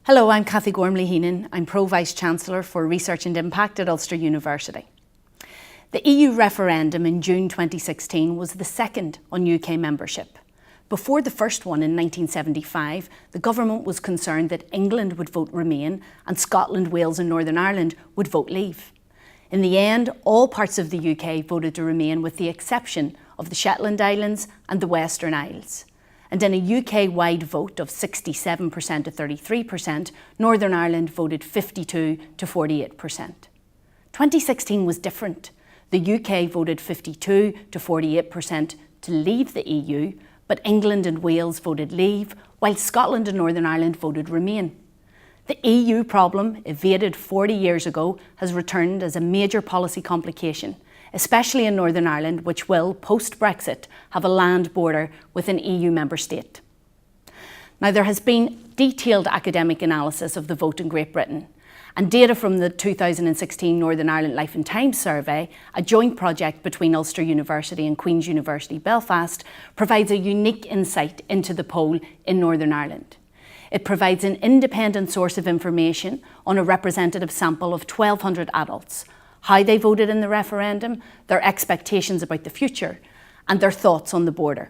Hello, I'm Cathy Gormley-Heenan. I'm Pro-Vice-Chancellor for Research and Impact at Ulster University. The EU referendum in June 2016 was the second on UK membership. Before the first one in 1975, the government was concerned that England would vote Remain and Scotland, Wales and Northern Ireland would vote Leave. In the end, all parts of the UK voted to remain with the exception of the Shetland Islands and the Western Isles. And in a UK-wide vote of 67% to 33%, Northern Ireland voted 52 to 48%. 2016 was different. The UK voted 52 to 48% to leave the EU, but England and Wales voted Leave, while Scotland and Northern Ireland voted Remain. The EU problem, evaded 40 years ago, has returned as a major policy complication, especially in Northern Ireland, which will, post-Brexit, have a land border with an EU member state. Now, there has been detailed academic analysis of the vote in Great Britain, and data from the 2016 Northern Ireland Life and Times survey, a joint project between Ulster University and Queen's University Belfast, provides a unique insight into the poll in Northern Ireland. It provides an independent source of information on a representative sample of 1,200 adults, how they voted in the referendum, their expectations about the future, and their thoughts on the border.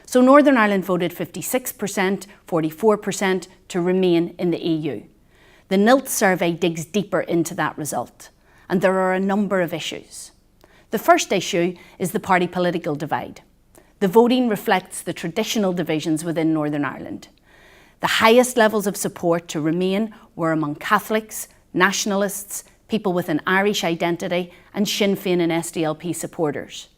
So Northern Ireland voted 56%, 44% to remain in the EU. The NILT survey digs deeper into that result, and there are a number of issues. The first issue is the party political divide. The voting reflects the traditional divisions within Northern Ireland. The highest levels of support to remain were among Catholics, nationalists, people with an Irish identity and Sinn Féin and SDLP supporters.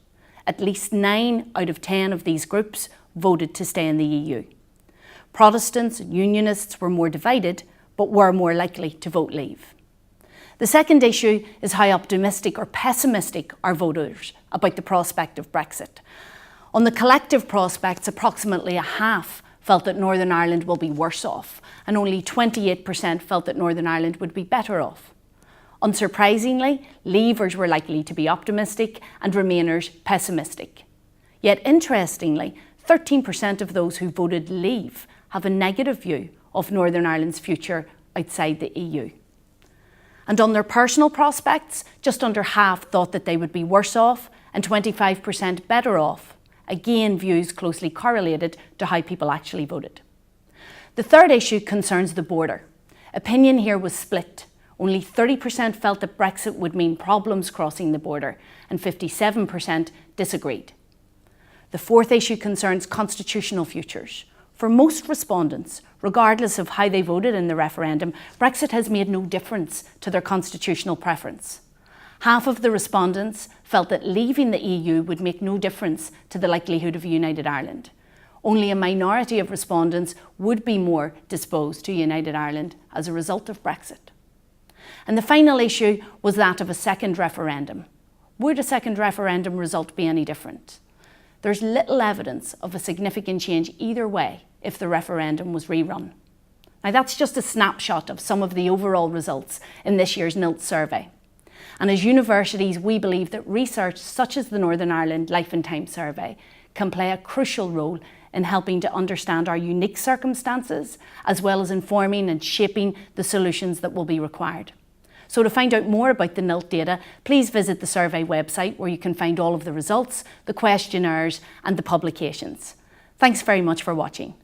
At least 9 out of 10 of these groups voted to stay in the EU. Protestants and Unionists were more divided, but were more likely to vote Leave. The second issue is how optimistic or pessimistic are voters about the prospect of Brexit. On the collective prospects, approximately a half felt that Northern Ireland will be worse off, and only 28% felt that Northern Ireland would be better off. Unsurprisingly, Leavers were likely to be optimistic and Remainers pessimistic. Yet interestingly, 13% of those who voted Leave have a negative view of Northern Ireland's future outside the EU. And on their personal prospects, just under half thought that they would be worse off and 25% better off. Again, views closely correlated to how people actually voted. The third issue concerns the border. Opinion here was split. Only 30% felt that Brexit would mean problems crossing the border, and 57% disagreed. The fourth issue concerns constitutional futures. For most respondents, regardless of how they voted in the referendum, Brexit has made no difference to their constitutional preference. Half of the respondents felt that leaving the EU would make no difference to the likelihood of a united Ireland. Only a minority of respondents would be more disposed to united Ireland as a result of Brexit. And the final issue was that of a second referendum. Would a second referendum result be any different? There's little evidence of a significant change either way if the referendum was rerun. Now, that's just a snapshot of some of the overall results in this year's NILT survey. And as universities, we believe that research such as the Northern Ireland Life and Times survey can play a crucial role in helping to understand our unique circumstances, as well as informing and shaping the solutions that will be required. So to find out more about the NILT data, please visit the survey website where you can find all of the results, the questionnaires and the publications. Thanks very much for watching.